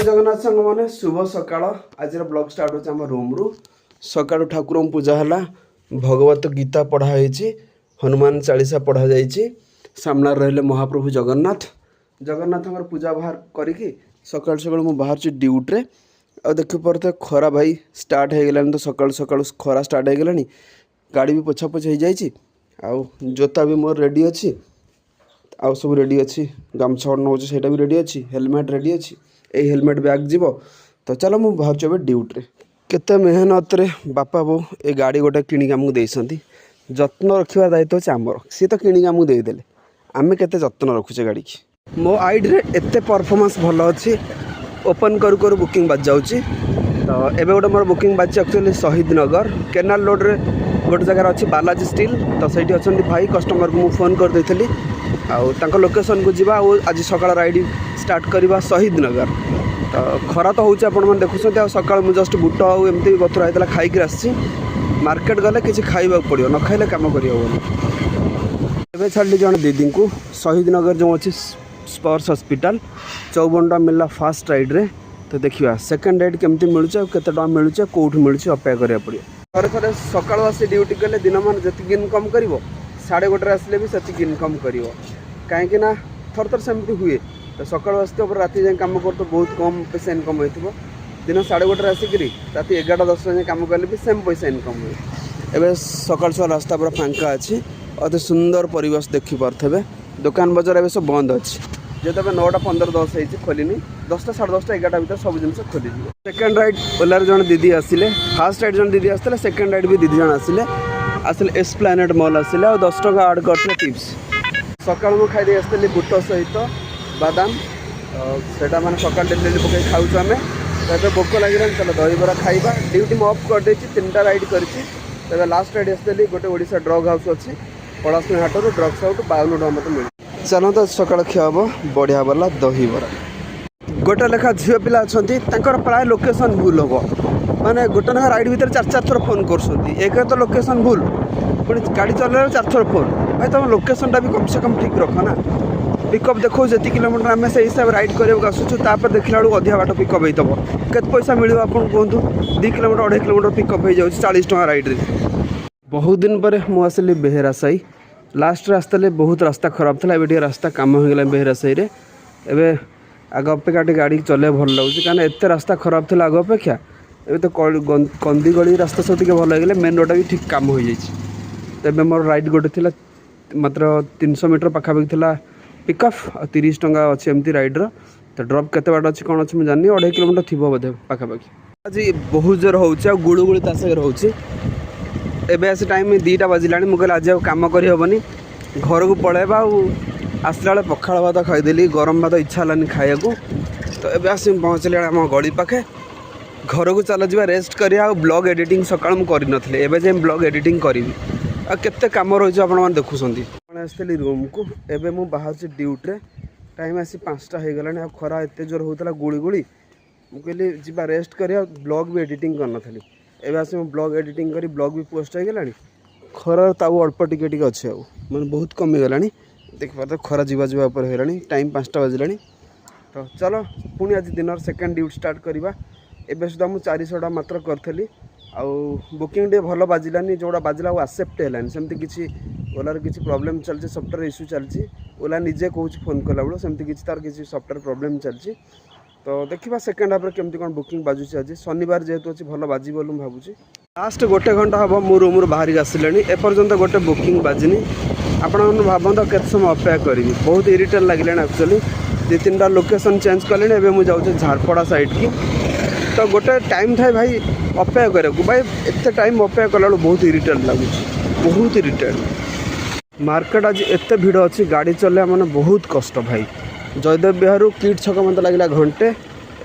जगन्नाथ संग मैंने शुभ सकाळ आज ब्लॉग स्टार्ट होचे आम रूम रु सकाळु ठाकुर पूजा है भगवत गीता पढ़ाई हनुमान चालीसा पढ़ा जाइए सामने रहिले महाप्रभु जगन्नाथ जगन्नाथ पूजा बाहर करी सकाल सकाल मुझे बाहर ड्यूट्रे आ देखी पारे खरा भाई स्टार्ट हो गलानी तो सकाल सकाल खरा स्टार्ट हो गलानी गाड़ी भी पोछा पोछ हो जाइए आउ जोता भी मोर रेडी अच्छी आउ सब रेडी अच्छी गामछा नौ से भी रेडी अच्छी हेलमेट रेडी अच्छी यही हेलमेट बैग जीव तो चलो मुझे बाहर ड्यूट्रे केते मेहनत रे बापा बो ये गाड़ी गोटे किणिक आमको देती जत्न रखा दायित्व अच्छे आमर सी तो किणिक आमको देदेले आम के जत्न रखुचे गाड़ी की मो आईडी रे एते परफॉर्मेंस भल अच्छी ओपन करू करू बुकिंग बाज जाऊँगी तो एबे गोटे मोर बुकिंग बाजी एक्चुअली शहीद नगर केनाल रोड रे गोटे जगार अच्छी बालाजी स्टील तो सही अच्छा भाई कस्टमर को मुझे फोन कर देती आउ लोकेशन को जीवा आज सकाळ राइड स्टार्ट करवा शहीद नगर तो खरा तो होचे आपण मन देखुछते आ सकाळ मु जस्ट बुट आउ एमती बथुरा हैतला खाई कि आसी मार्केट गले किसी खाइबा पड़ियो न खाइले काम करि होबो एबे छाड़ी जण दीदी को शहीद नगर जो अच्छी स्पर्श हॉस्पिटल 54 मिलला फास्ट राइड रे तो देखिया सेकंड राइड केमती मिलुचे केते टका मिलुचे कोठी मिलुचे अपेक्षा करिया पड़ियो थरे थरे सकाळ आसी ड्यूटी गले दिन मान जति इनकम करिवो 1:30 आसले भी सेति इनकम करिवो कहीं ना थर थर सेमती हुए तो सकाल आसते राति जाए कम कर तो बहुत कम पैसा इनकम हो दिन 1:30 आसिक राति 11-10 जाए कम कले भी सेम पैसा इनकम हुए एवं सकाल सकाल रास्ता पूरा फांका अच्छी अति सुंदर परिवेश देखी पारे दुकान बजार एवं सब बंद अच्छी जेहेतु 9:15-10 हो खोलनी 10टा 10:30 11टा भर सब जिन खोली सेकेंड राइड ओलार जन दीदी आसिले फास्ट राइड जन दीदी आसते सेकेंड राइड भी दीदी जन आसिले एस्प्लानेड मॉल आसिले और 10 टका आड करते टिप्स सकाल मुझे खाई आसती बुट सहित बादाम सेटा मैंने सकाल डेली डेली पकड़ खाऊँ आम तो भोक लगे चलो दहीबरा खाइबा ड्यूटी मैं अफ कर 3टा राइड कर लास्ट राइड आसती गोटे ओडिशा ड्रग हाउस अच्छी पड़ाशुणी हाटर ड्रग्स आउट 52 टका मत मिले चलो तो सकाल खिया हम बढ़िया वाला दहीबरा गोटे लेखा झील पिला अच्छा प्राय लोकेशन भूल हम माने गोटे लेखा राइड भितर 4 थर फोन कर एक तो लोकेशन भूल पुणी गाड़ी चल 4 थर फोन भाई तुम लोकेशन भी कम से कम ठीक रख ना पिकअप देखो जी किलोमीटर आम से हिसाब राइड करने आसुचु देखला बेलू अधिक बाट पिकअप होता केत पैसा मिले आप कहतु 2 किलोमीटर 2.5 किलोमीटर पिकअप हो जाए 40 टका राइड रे बहुत दिन पर मुझे आसली बेहेरा साई लास्ट रास्ता बहुत रास्ता खराब था एबे रास्ता कम हो गला बेहेरा साई रे एबे आग अपेक्षा गाड़ी चले भल लगे कहीं एत रास्ता खराब था आग अपेक्षा ए तो कंदी गली रास्ता सब टे भल हो मेन रोड भी ठीक कम हो जाए तेज मोर राइड गोटे थी मात्र 300 मीटर पाखापाखि थी पिकअप 30 टका अच्छी एमती राइड्र तो ड्रप केते बाट अच्छी कौन अच्छी मुझे जानी 2.5 किलोमीटर थी बोधे पाखापाखि आज बहुत जोर हो गुड़गुड़ी तासे रोचे एबे आस टाइम 2टा बाजिला मुझे आज कम करहबनी घर को पलैबा आसला बेले पखाड़ भात खाईदेली गरम भात इच्छा है खाया तो एबे आस पहुँचले आम गली पाखे घर को चल जा रेस्ट करिया ब्लॉग एडिटिंग सकाळ मु करि नथले एबे जे ब्लॉग एडिटिंग करी आ केते काम रही आप देखुंत आसली रूम को एबे मु बाहर से ड्यूट्रे टाइम आसी 5टा हो गलानी आ खरा एत जोर होता गुड़ी गुड़ी मुझे जी रेस्ट करिया ब्लॉग भी एडिटिंग कर नी एबे आसी ब्लॉग एडिटिंग करी ब्लॉग भी पोस्ट हो गलानी खरा ताऊ अल्प टिके टिके अच्छे आउ माने बहुत कमी गलानी देखिए तो खरा जीवा जीवा ऊपर होलानी टाइम 5टा बाजिलानी तो चलो पुणी आज दिन सेकेंड ड्यूटी स्टार्ट करवा एबे सुधा मुझे 400 टका मात्र करी आउ बुकिंग टे भल बाजिलानी जोड़ा बाजिला आसेप्ट है सेमती किसी ओलार किसी प्रॉब्लम चलती सॉफ्टवेयर इश्यू चलती ओला निजे कहूँ फोन कला बेलू सेमती किसी तार किसी सॉफ्टवेयर प्रॉब्लम चलती तो देखा सेकेंड हाफ केमती कौन बुकिंग बाजुची आज शनिवार जेहेतु अच्छी भल बाजी बोलूँ भावुँ लास्ट गोटे घंटा हम मो रूम बाहर आसिले एपर्यंत गोटे बुकिंग बाजिनी आपण भावत के समय अपेक्षा करी बहुत इरिटेट लगे एक्चुअली 2-3टा लोकेशन चेंज कले मुझे जाऊँ झारपड़ा साइड की तो गोटे टाइम था भाई अपेक्षा करा भाई एत टाइम अपेक्षा कला बहुत इरिटेट लगुच बहुत इरिटेट मार्केट आज एत भिड़ अच्छी गाड़ी चलने मैंने बहुत कष्ट भाई जयदेव विहारू किट छक मत लगे घंटे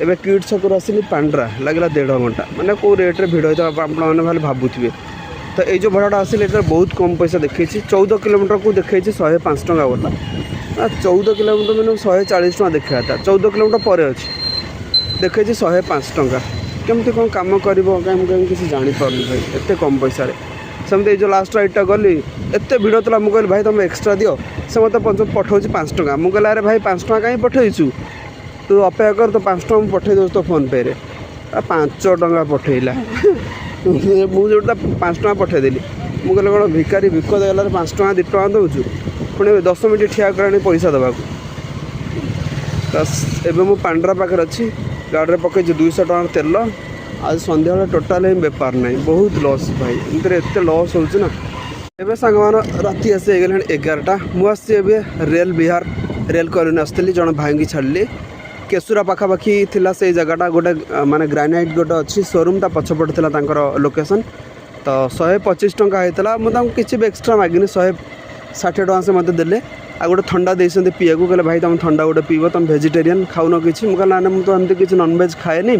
एवं किट छक आसली पांड्रा लगे 1.5 घंटा मैंने कौ रेट्रे भिड़ होता आपने भावुए तो ये जो भाड़ा आसिले बहुत कम पैसा देखी 14 किलोमीटर को देखी 105 टका वाला 14 किलोमीटर मैंने 140 टका देखा था 14 किलोमीटर पर अच्छी देखी 105 टका केमती कौन कम कर कहीं किसी जापार भाई एत कम पैसा सेमती जो लास्ट राइडटा गली एत भिड़ था मुझे भाई तुम एक्सट्रा दियो से मत पठाऊँ 5 टका मुझे अरे भाई 5 टका कहीं पठेचु तू अपेक्षा कर तो 5 टଙ୍କା पठे दो तो फोन पे रे 5 टଙ୍କା पठेला मुझे 5 टଙ୍କା पठेदेली मुझे कहले कौन भिकारी भिक देला 5 टଙ୍କା 2 टଙ୍କା दूचु पुणी 10 मिनट ठिया कर पैसा देवा एवं मु पांड्रा पाखे अच्छी गाड़ी में पकई 200 टଙ୍କା तेल आज सन्ध्या बेले टोटाल ही बेपार ना बहुत लॉस भाई इनते एत लॉस हो एवं सांग राति आसी गले 11टा मुझे रेल बिहार रेल कॉलोनी आसती जन भाई छाड़ी केशुरा पाखापाखि थिला से जगहटा गोटे माने ग्रानाइट गोटे अच्छी शोरूम ता पछपटे थिला तांकर लोकेशन तो 125 टଙ୍କା होता मुझे किसी भी एक्सट्रा मागिनी 160 टଙ୍କା से मत देले आ गोटे ठंडा देते पीया को कहले भाई तुम ठंडा गोटे पीब तुम वेजिटेरियन खाऊन कि मुझे ना मुझे तो एमती किसी नॉनवेज खाएनी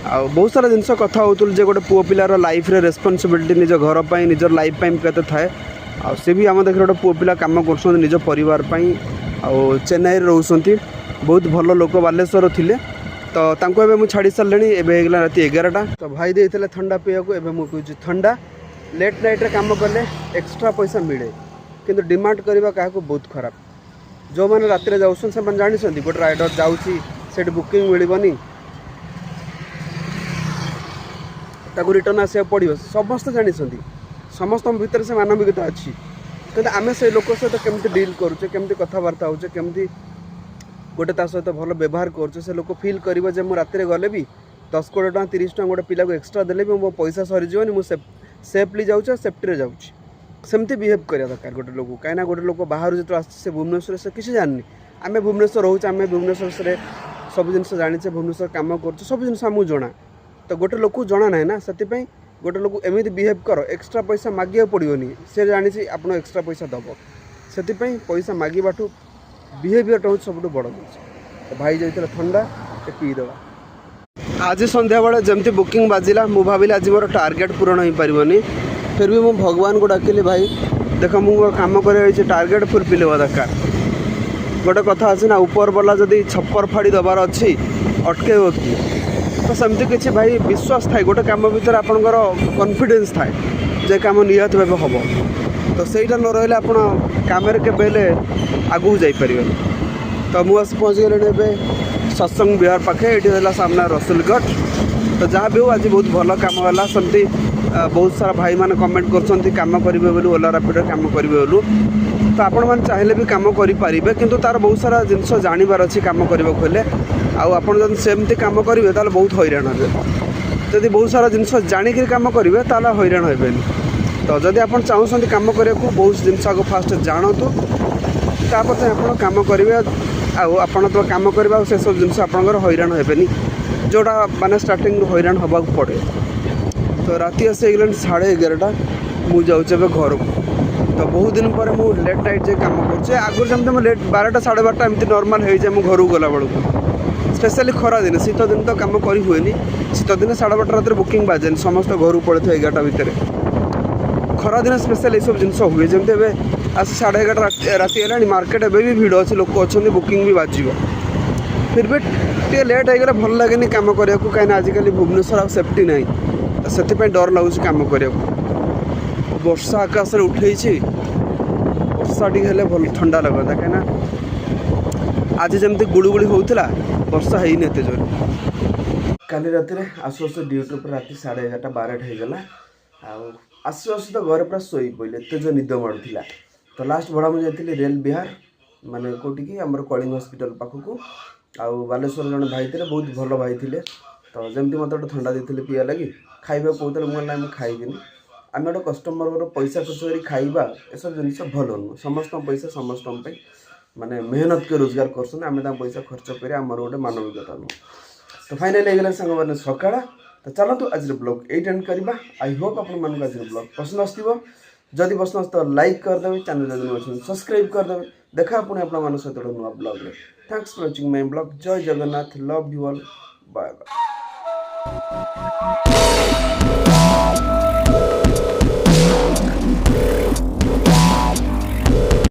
आ बहुत सारा जिनस कथा होतुल जे गोटे पुओ पिलार लाइफ रे रेस्पॉन्सिबिलिटी निज घर पर निजर लाइफ केते थाए आ से भी आम देखे गोटे पुओ पिला काम कर निज परिवार चेन्नई रोती बहुत भल लोक बालेश्वर थिले तो तांको एबे मु छाड़ी सारे एवं राति 11टा तो भाई देते ठंडा पीया को एबे मु कहूँ ठंडा लेट नाइट रे काम कले एक्स्ट्रा पैसा मिले किंतु डिमांड करवा क्या बहुत खराब जो मैंने राति जाऊँ से जानी गोटे राइडर जाऊँगी बुकिंग मिलबनी ताको रिटर्न आसा पड़ो समस्त जानी समस्त भितर से मानविकता अच्छी कि आम से लोक सहित केमती डील करुचे केमती कथबार्ता होचे केमती गोटे ता सहित भल व्यवहार करुचे से लोक फिल कर राति गले भी 10 कोटी टଙ୍କା 30 टଙ୍କା गोटे पिला को एक्सट्रा देले भी मो पैसा सरीजी मुझे सेफली जाऊँ सेफ्टी जाऊँगी सेमती बिहेव करा दरकार गोटे लोक कहीं गोटे लोक बाहर जो आसे भुवनेश्वर से किसी जाननी आम भुवनेश्वर रोचे आम भुवनेश्वर से सब जिन जाने भुवनेश्वर कम कर सब जिन आमको जना तो गोटे लोक जना ना ना से गोटे लोक एमती बिहेव कर एक्स्ट्रा पैसा मागे पड़ोनी से जानी आप एक्स्ट्रा पैसा दब से पैसा मागिबाठू बिहेवियर हूँ सब बड़ जिन तो भाई जाइए ठंडा पीदेवा आज संध्या बेले जमती बुकिंग बाजिला मु भाविली आज मोर टार्गेट पूरण हो पारनी फिर भी मुझे भगवान को डाकिली भाई देख मुझे कम कर टार्गेट फुलफिल होगा दरकार गोटे कथा अच्छे ना ऊपर वाला जदि छप्पर फाड़ी दबार अच्छी अटके कि तो सेमती किसी भाई विश्वास थाए गोटे कम भर आपंकर कॉन्फिडेंस थाए जे कम निहत भाव हम तो सहीटा न रही आप कम के आगू जापर तो मुझे पहुँच गले सत्संग बिहार पाखे ये सामना रसुलगढ़ तो जहाँ भी हो आज बहुत भल कम है सेमती बहुत सारा भाई मैंने कमेंट करें करेंगे बोली ओला रापिड कम करेंगे बोलू तो आपण मैंने चाहिए भी कम करेंगे किंतु तार बहुत सारा जिनस जानवर अच्छी कम करने हेले आपड़ सेमती कम करेंगे तो बहुत हैरान हे जदि बहुत सारा जिनस जाणिक कम करेंगे तो हैरान हेबेनि तो जदि आप चाहते कम करने को बहुत जिनस आगे फास्ट जानतु तापर आप कम करेंगे आपड़ तो कम करेंगे से सब जिनस आपंकर हैरान हेबेनि जोड़ा माने स्टार्टिंग हैरान हवा पड़े तो राति आसी गलानी 11:30 मुझे जाऊँ घर को तो बहुत दिन पर मुझे लेट नाइट जाए कम कर आगुरी जमी मुझे लेट 12टा 12:30 एमती नॉर्मल हो जाए घर को गला बेलू स्पेशली खरा दिन शीत दिन तो कम कर हुए शीत दिन 12:30 रात बुकिंग बाजे समस्त घर पड़े 11टा भितर खरा दिन स्पेशल ये सब जिन हुए जमी आस 11:30 राति है मार्केट एवं भी भिड़ अच्छे लोक अच्छा बुकिंग भी बाजिब फिर भी टे लेट होगले भल लगे कम करने को कहीं आजिकल भुवनेश्वर आ सेफ्टी ना तो से डर लगुच कम करने वर्षा आकाश उठे वर्षा टी भल ठंडा लगता कहीं आज जमी गुड़गुड़ी होता वर्षा है नहीं जोर काली राति आसु आसु ड्यूटी पर राति 11:30 12टा होगला आसु आसु तो घर पूरा शोई पड़े एत जो निद मारूला तो लास्ट भड़ा मुझे जाती रेल बिहार माने कौटिकी आम कलिंग हस्पिटाल पाखक आउ बालेश्वर जन भाई थे बहुत भल भाई थे तो जमी मत गोटे ठंडा देते पीवा लगी खाइबा कहते मुझे खाइबी आम गोटे कस्टमर पैसा खर्च कर खाइबा एसब जिन भल नुह समस्त पैसा समस्त माने मेहनत के रोजगार कर पैसा खर्च कर आमर गोटे मानविकता नुह तो फाइनाली होगा सांग मैंने सकाळ तो चलतु आज ब्लॉग ये एंड करवा आई होप आप आज ब्लॉग पसंद आसो जदि पसंद आस तो लाइक करदे चैनल जब सब्सक्राइब करदे देखा पुणी आप सहित नुआ ब्लॉग रे thanks for watching my blog Jai Jagannath love you all bye bye